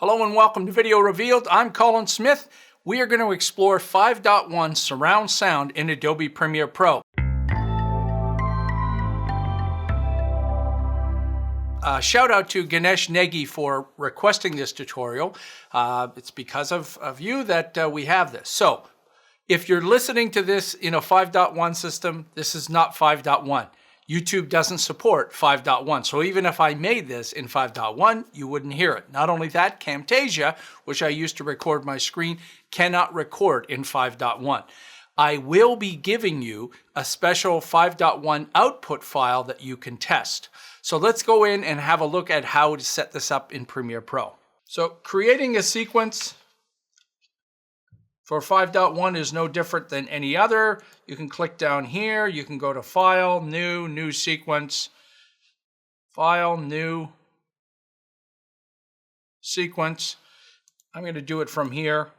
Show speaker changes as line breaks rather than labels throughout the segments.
Hello and welcome to Video Revealed. I'm Colin Smith. We are going to explore 5.1 surround sound in Adobe Premiere Pro. Shout out to Ganesh Negi for requesting this tutorial. It's because of you that we have this. So if you're listening to this in a 5.1 system, this is not 5.1. YouTube doesn't support 5.1. So even if I made this in 5.1, you wouldn't hear it. Not only that, Camtasia, which I use to record my screen, cannot record in 5.1. I will be giving you a special 5.1 output file that you can test. So let's go in and have a look at how to set this up in Premiere Pro. So creating a sequence for 5.1 is no different than any other. You can click down here. You can go to File, New Sequence, File, New Sequence. I'm going to do it from here.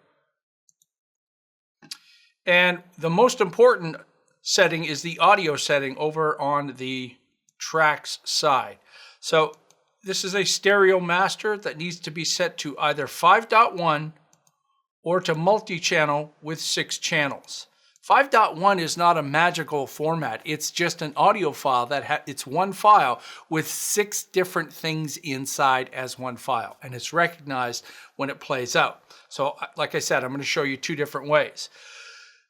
And the most important setting is the audio setting over on the tracks side. So this is a stereo master that needs to be set to either 5.1 or to multi-channel with 6 channels. 5.1 is not a magical format. It's just an audio file that it's one file with 6 different things inside as one file, and it's recognized when it plays out. So like I said, I'm going to show you 2 different ways.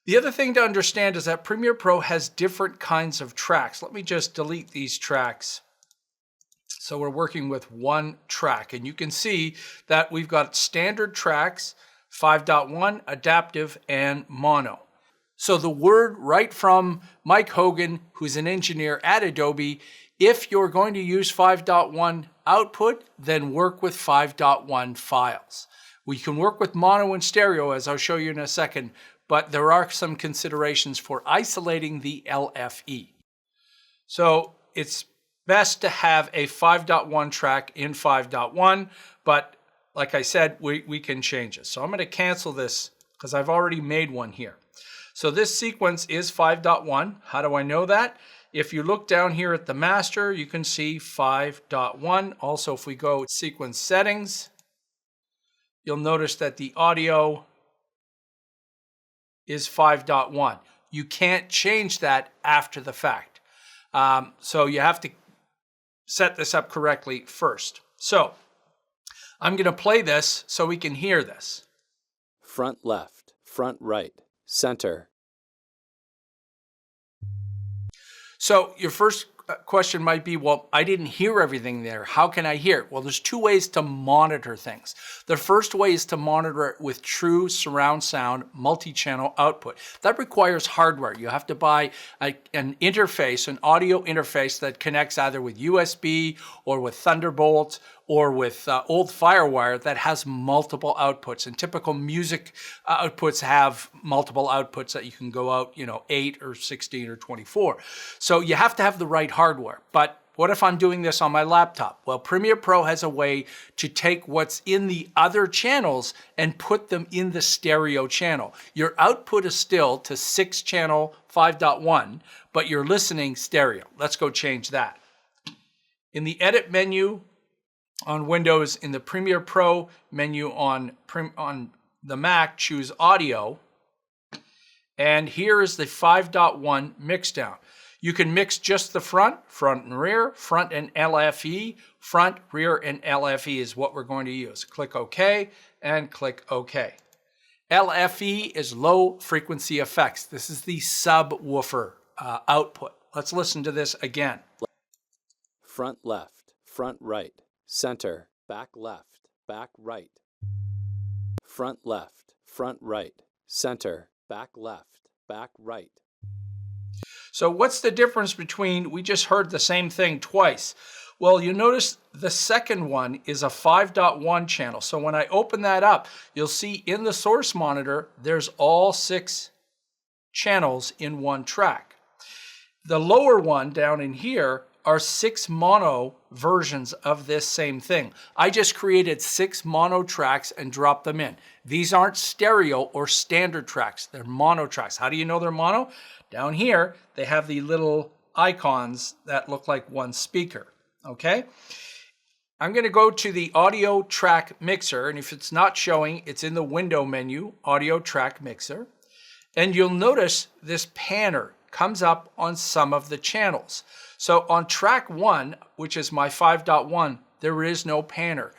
The other thing to understand is that Premiere Pro has different kinds of tracks. Let me just delete these tracks. So we're working with one track, and you can see that we've got standard tracks, 5.1, adaptive, and mono. So the word right from Mike Hogan, who's an engineer at Adobe, if you're going to use 5.1 output, then work with 5.1 files. We can work with mono and stereo, as I'll show you in a second, but there are some considerations for isolating the LFE. So it's best to have a 5.1 track in 5.1, but like I said, we can change it. So I'm going to cancel this because I've already made one here. So this sequence is 5.1. How do I know that? If you look down here at the master, you can see 5.1. Also, if we go sequence settings, you'll notice that the audio is 5.1. You can't change that after the fact. So you have to set this up correctly first. So I'm going to play this so we can hear this.
Front left, front right, center.
So your first question might be, well, I didn't hear everything there. How can I hear it? Well, there's 2 ways to monitor things. The first way is to monitor it with true surround sound multi-channel output. That requires hardware. You have to buy an interface, an audio interface that connects either with USB or with Thunderbolt or with old FireWire that has multiple outputs. And typical music outputs have multiple outputs that you can go out, 8 or 16 or 24. So you have to have the right hardware. But what if I'm doing this on my laptop? Well, Premiere Pro has a way to take what's in the other channels and put them in the stereo channel. Your output is still to 6 channel 5.1, but you're listening stereo. Let's go change that. In the edit menu on Windows, in the Premiere Pro menu on the Mac, choose audio. And here is the 5.1 mix down. You can mix just the front and rear, front and LFE. Front, rear, and LFE is what we're going to use. Click OK and click OK. LFE is low frequency effects. This is the subwoofer output. Let's listen to this again.
Front left, front right, center, back left, back right. Front left, front right, center, back left, back right.
So what's the difference between, we just heard the same thing twice. Well, you notice the second one is a 5.1 channel. So when I open that up, you'll see in the source monitor, there's all 6 channels in one track. The lower one down in here are 6 mono versions of this same thing. I just created 6 mono tracks and dropped them in. These aren't stereo or standard tracks. They're mono tracks. How do you know they're mono? Down here, they have the little icons that look like one speaker, okay? I'm going to go to the audio track mixer, and if it's not showing, it's in the window menu, audio track mixer. And you'll notice this panner comes up on some of the channels. So on track 1, which is my 5.1, there is no panner.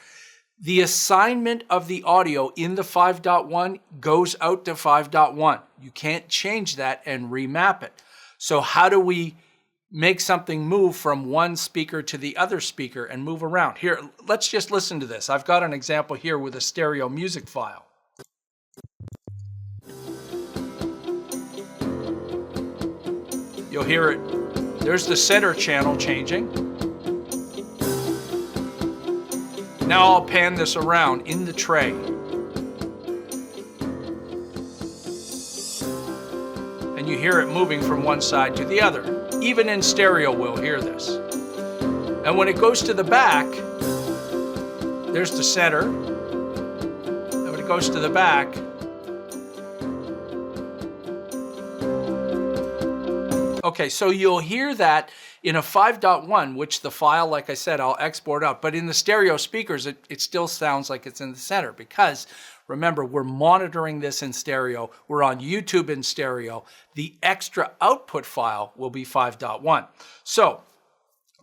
The assignment of the audio in the 5.1 goes out to 5.1. You can't change that and remap it. So how do we make something move from one speaker to the other speaker and move around? Here, let's just listen to this. I've got an example here with a stereo music file. You'll hear it. There's the center channel changing. Now I'll pan this around in the tray. And you hear it moving from one side to the other. Even in stereo, we'll hear this. And when it goes to the back, there's the center. And when it goes to the back, okay, so you'll hear that in a 5.1, which the file, like I said, I'll export out. But in the stereo speakers, it still sounds like it's in the center because, remember, we're monitoring this in stereo. We're on YouTube in stereo. The extra output file will be 5.1. So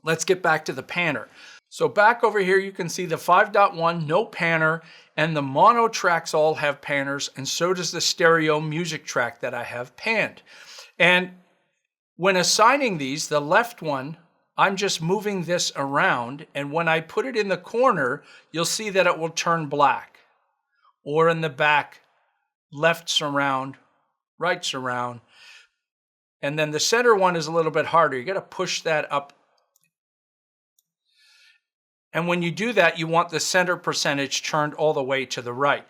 let's get back to the panner. So back over here, you can see the 5.1, no panner, and the mono tracks all have panners, and so does the stereo music track that I have panned. And when assigning these, the left one, I'm just moving this around, and when I put it in the corner, you'll see that it will turn black. Or in the back, left surround, right surround. And then the center one is a little bit harder. You got to push that up. And when you do that, you want the center percentage turned all the way to the right.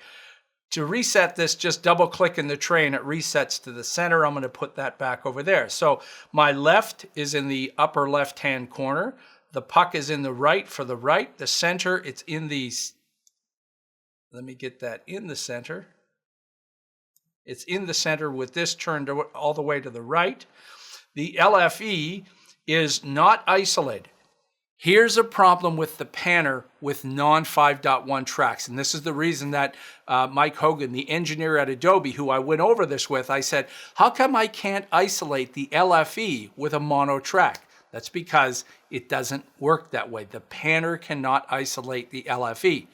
To reset this, just double click in the tray and it resets to the center. I'm going to put that back over there. So my left is in the upper left-hand corner. The puck is in the right for the right. The center, it's in the, let me get that in the center. It's in the center with this turned all the way to the right. The LFE is not isolated. Here's a problem with the panner with non-5.1 tracks. And this is the reason that Mike Hogan, the engineer at Adobe, who I went over this with, I said, how come I can't isolate the LFE with a mono track? That's because it doesn't work that way. The panner cannot isolate the LFE.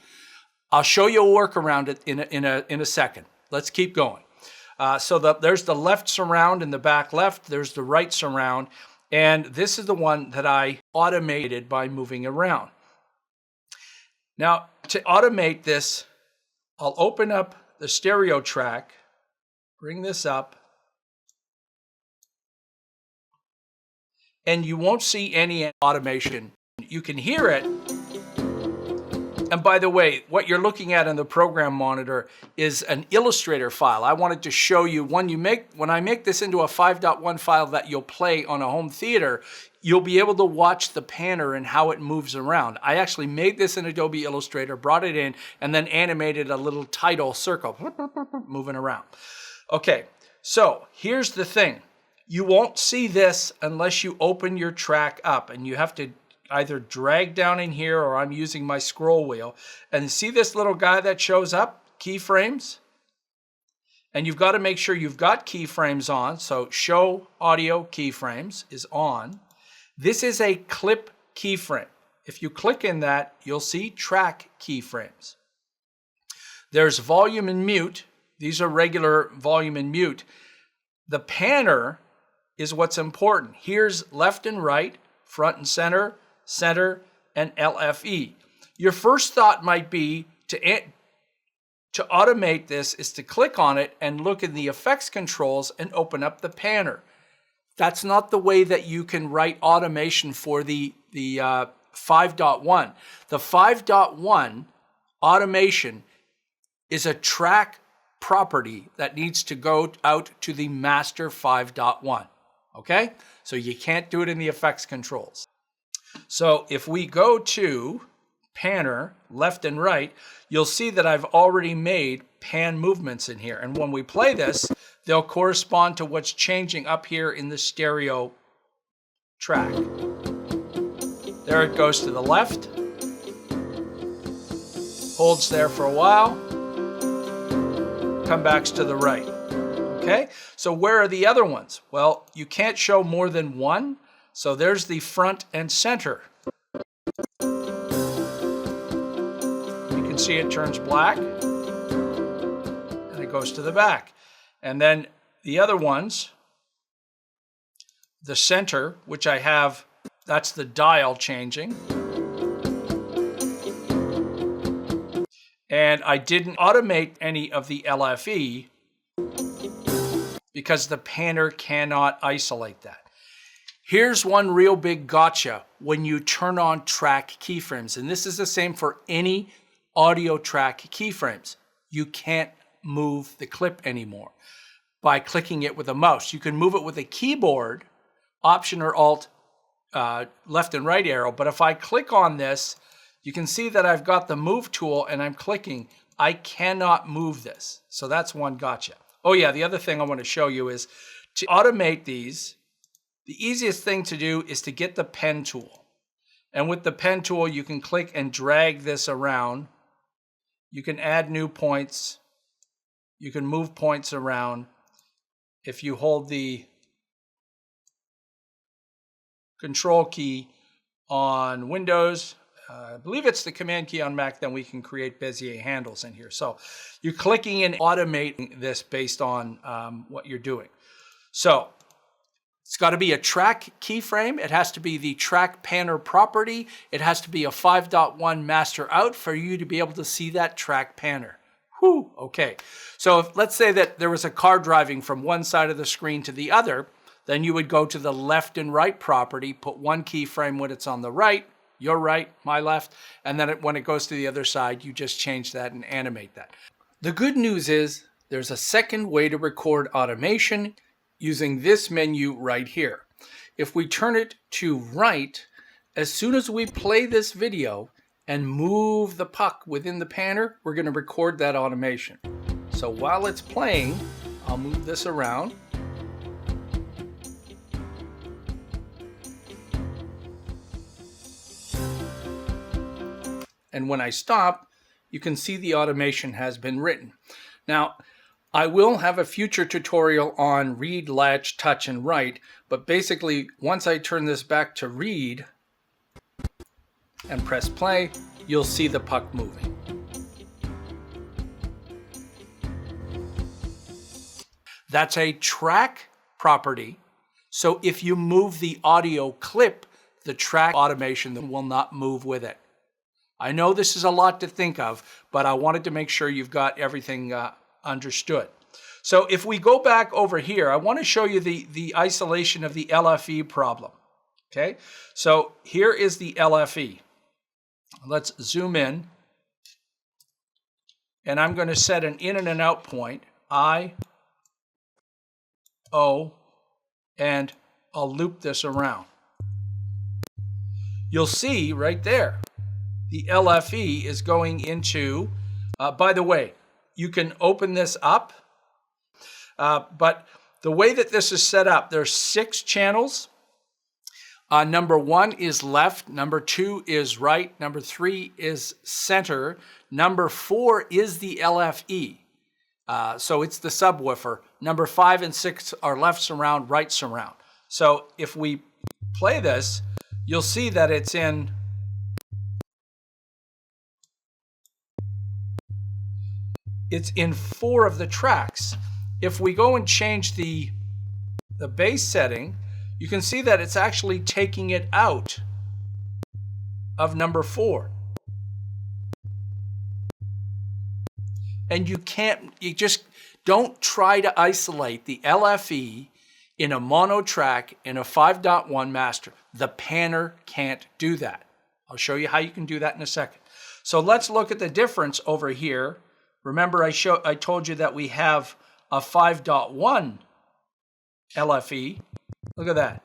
I'll show you a workaround it in a second. Let's keep going. So there's the left surround in the back left. There's the right surround. And this is the one that I automated by moving around. Now, to automate this, I'll open up the stereo track, bring this up, and you won't see any automation. You can hear it. And by the way, what you're looking at in the program monitor is an Illustrator file. I wanted to show you when I make this into a 5.1 file that you'll play on a home theater, you'll be able to watch the panner and how it moves around. I actually made this in Adobe Illustrator, brought it in, and then animated a little title circle moving around. Okay, so here's the thing. You won't see this unless you open your track up, and you have to either drag down in here or I'm using my scroll wheel. And see this little guy that shows up, keyframes? And you've got to make sure you've got keyframes on. So show audio keyframes is on. This is a clip keyframe. If you click in that, you'll see track keyframes. There's volume and mute. These are regular volume and mute. The panner is what's important. Here's left and right, front and center, center, and LFE. Your first thought might be to automate this is to click on it and look in the effects controls and open up the panner. That's not the way that you can write automation for the 5.1. The 5.1 automation is a track property that needs to go out to the master 5.1. Okay? So you can't do it in the effects controls. So if we go to panner, left and right, you'll see that I've already made pan movements in here. And when we play this, they'll correspond to what's changing up here in the stereo track. There it goes to the left. holds there for a while, come back to the right. Okay, so where are the other ones? Well, you can't show more than one, so there's the front and center. You can see it turns black, and it goes to the back. And then the other ones, the center, which I have, that's the dial changing. And I didn't automate any of the LFE because the panner cannot isolate that. Here's one real big gotcha when you turn on track keyframes, and this is the same for any audio track keyframes. You can't move the clip anymore by clicking it with a mouse. You can move it with a keyboard, Option or Alt, left and right arrow, but if I click on this, you can see that I've got the move tool and I'm clicking. I cannot move this. So that's one gotcha. Oh yeah, the other thing I want to show you is to automate these, the easiest thing to do is to get the pen tool. And with the pen tool, you can click and drag this around. You can add new points. You can move points around. If you hold the Control key on Windows, I believe it's the Command key on Mac, then we can create Bezier handles in here. So you're clicking and automating this based on what you're doing. So it's got to be a track keyframe. It has to be the track panner property. It has to be a 5.1 master out for you to be able to see that track panner. Whew, okay. So let's say that there was a car driving from one side of the screen to the other, then you would go to the left and right property, put one keyframe when it's on the right, your right, my left, and then when it goes to the other side, you just change that and animate that. The good news is there's a second way to record automation using this menu right here. If we turn it to right, as soon as we play this video and move the puck within the panner, we're going to record that automation. So while it's playing, I'll move this around. And when I stop, you can see the automation has been written. Now, I will have a future tutorial on read, latch, touch, and write, but basically, once I turn this back to read and press play, you'll see the puck moving. That's a track property, so if you move the audio clip, the track automation will not move with it. I know this is a lot to think of, but I wanted to make sure you've got everything understood. So if we go back over here, I want to show you the isolation of the LFE problem. Okay, so here is the LFE. Let's zoom in. And I'm going to set an in and an out point, I, O, and I'll loop this around. You'll see right there, the LFE is going into, by the way, you can open this up, but the way that this is set up, there's 6 channels. Number 1 is left, number 2 is right, number 3 is center, number 4 is the LFE. So it's the subwoofer. Number 5 and 6 are left surround, right surround. So if we play this, you'll see that it's in it's in 4 of the tracks. If we go and change the bass setting, you can see that it's actually taking it out of number 4. And you just don't try to isolate the LFE in a mono track in a 5.1 master. The panner can't do that. I'll show you how you can do that in a second. So let's look at the difference over here. Remember I told you that we have a 5.1 LFE. Look at that.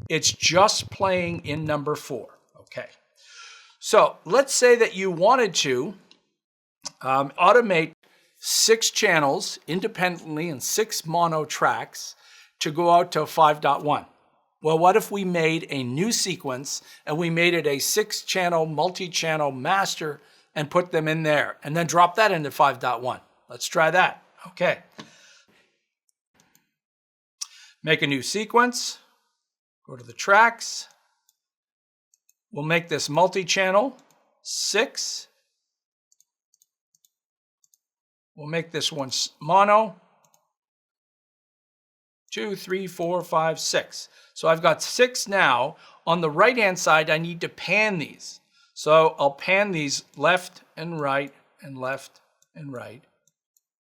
It's just playing in number 4. Okay. So let's say that you wanted to automate 6 channels independently in 6 mono tracks to go out to 5.1. Well, what if we made a new sequence and we made it a 6-channel multi-channel master and put them in there, and then drop that into 5.1. Let's try that. Okay. Make a new sequence. Go to the tracks. We'll make this multi-channel 6. We'll make this one mono. 2, 3, 4, 5, 6. So I've got 6 now. On the right-hand side, I need to pan these. So I'll pan these left and right and left and right,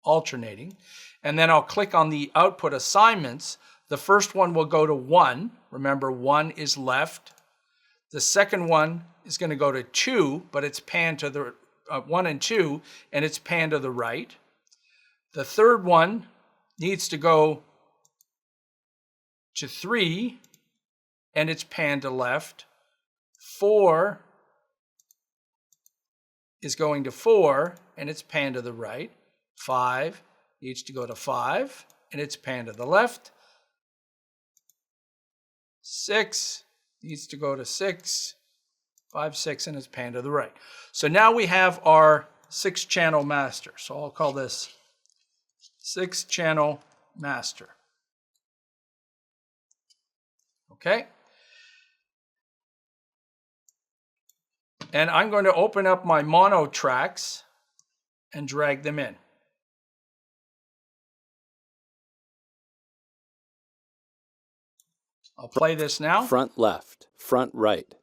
alternating. And then I'll click on the output assignments. The first one will go to 1. Remember, 1 is left. The second one is going to go to 2, but it's panned to the 1 and 2, and it's panned to the right. The third one needs to go to 3, and it's panned to left. 4 is going to 4, and it's panned to the right. 5 needs to go to 5, and it's panned to the left. 6 needs to go to 6, 5, 6, and it's panned to the right. So now we have our 6-channel master. So I'll call this 6-channel master. Okay. And I'm going to open up my mono tracks and drag them in. I'll play this now.
Front left, front right.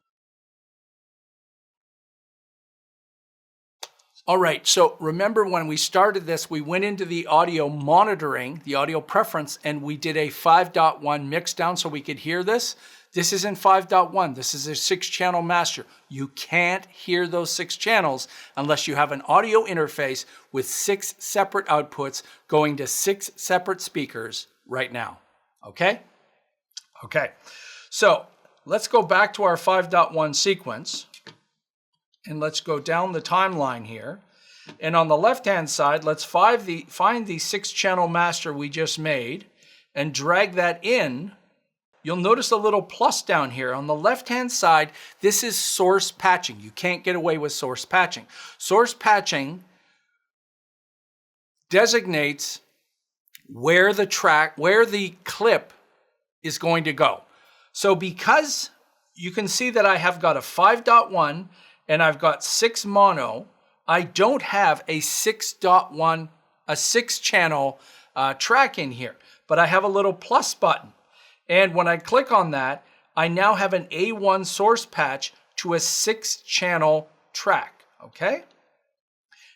All right, so remember when we started this, we went into the audio monitoring, the audio preference, and we did a 5.1 mix down so we could hear this. This isn't 5.1, this is a 6-channel master. You can't hear those 6 channels unless you have an audio interface with 6 separate outputs going to 6 separate speakers right now, okay? Okay, so let's go back to our 5.1 sequence. And let's go down the timeline here. And on the left-hand side, let's find the 6-channel master we just made and drag that in. You'll notice a little plus down here. On the left-hand side, this is source patching. You can't get away with source patching. Source patching designates where the clip is going to go. So because you can see that I have got a 5.1 and I've got 6 mono, I don't have a 6.1, a 6-channel track in here, but I have a little plus button. And when I click on that, I now have an A1 source patch to a 6-channel track, okay?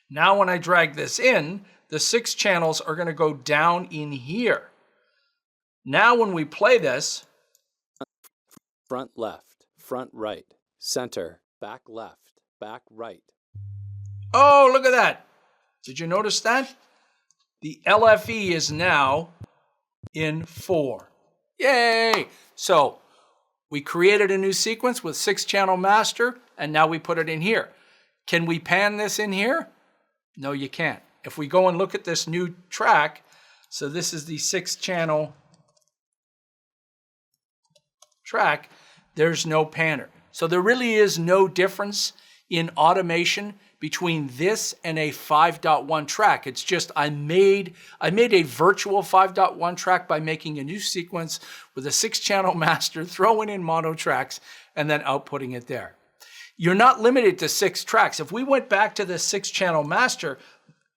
Now when I drag this in, the 6 channels are gonna go down in here. Now when we play this,
front left, front right, center, back left, back right.
oh, look at that. Did you notice that? The LFE is now in 4. Yay! So we created a new sequence with 6-channel master, and now we put it in here. Can we pan this in here? No, you can't. If we go and look at this new track, so this is the 6-channel track, there's no panner. So there really is no difference in automation between this and a 5.1 track. It's just I made a virtual 5.1 track by making a new sequence with a 6-channel master, throwing in mono tracks, and then outputting it there. You're not limited to 6 tracks. If we went back to the 6-channel master,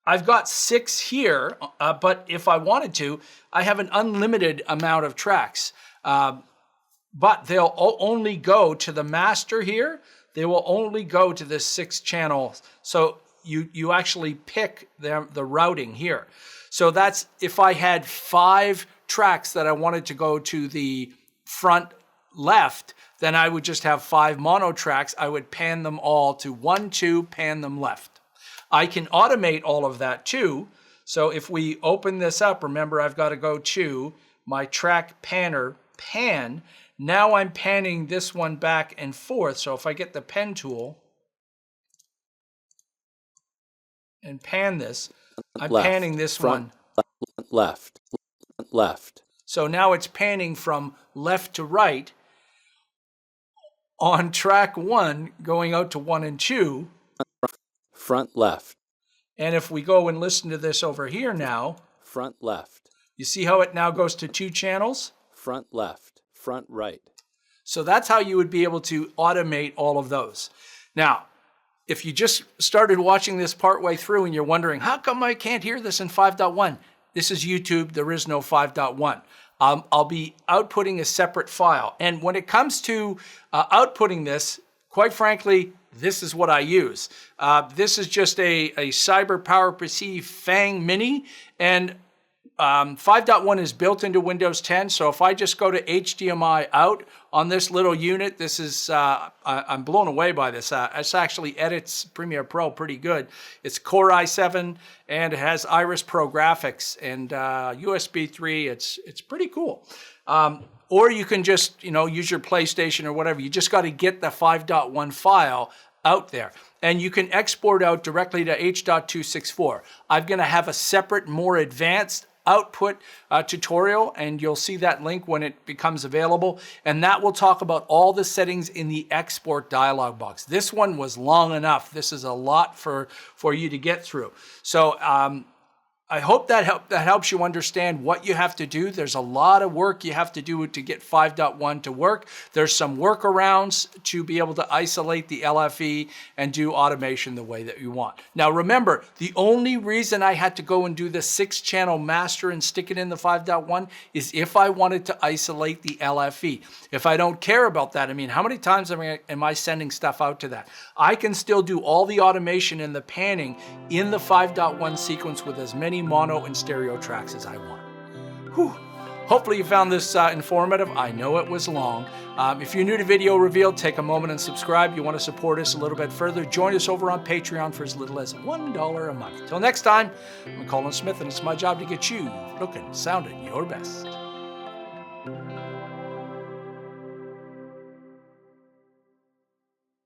I've got 6 here, but if I wanted to, I have an unlimited amount of tracks. But they'll only go to the master here. They will only go to the 6 channels. So you actually pick the routing here. So that's if I had 5 tracks that I wanted to go to the front left, then I would just have 5 mono tracks. I would pan them all to 1, 2, pan them left. I can automate all of that too. So if we open this up, remember I've got to go to my track panner, pan. Now I'm panning this one back and forth. So if I get the pen tool and pan this, I'm
left,
panning this
front,
one.
Left, left.
So now it's panning from left to right on track 1 going out to 1 and 2.
front left,
And if we go and listen to this over here now,
front left,
you see how it now goes to 2 channels?
front left, front right,
So that's how you would be able to automate all of those. Now, if you just started watching this partway through and you're wondering, how come I can't hear this in 5.1? This is YouTube. There is no 5.1. I'll be outputting a separate file. And when it comes to outputting this, quite frankly, this is what I use. This is just a Cyber PowerPC Fang Mini, and 5.1 is built into Windows 10. So if I just go to HDMI out on this little unit, this is, I'm blown away by this. This actually edits Premiere Pro pretty good. It's Core i7 and it has Iris Pro graphics and USB 3. It's pretty cool. Or you can just, use your PlayStation or whatever. You just got to get the 5.1 file out there. And you can export out directly to H.264. I'm going to have a separate, more advanced output tutorial, and you'll see that link when it becomes available. And that will talk about all the settings in the export dialog box. This one was long enough. This is a lot for you to get through. So I hope that helps you understand what you have to do. There's a lot of work you have to do to get 5.1 to work. There's some workarounds to be able to isolate the LFE and do automation the way that you want. Now remember, the only reason I had to go and do the 6-channel master and stick it in the 5.1 is if I wanted to isolate the LFE. If I don't care about that, how many times am I sending stuff out to that? I can still do all the automation and the panning in the 5.1 sequence with as many mono and stereo tracks as I want. Whew. Hopefully you found this informative. I know it was long. If you're new to Video Revealed, take a moment and subscribe. You want to support us a little bit further, join us over on Patreon for as little as $1 a month. Till next time, I'm Colin Smith, and it's my job to get you looking, sounding your best.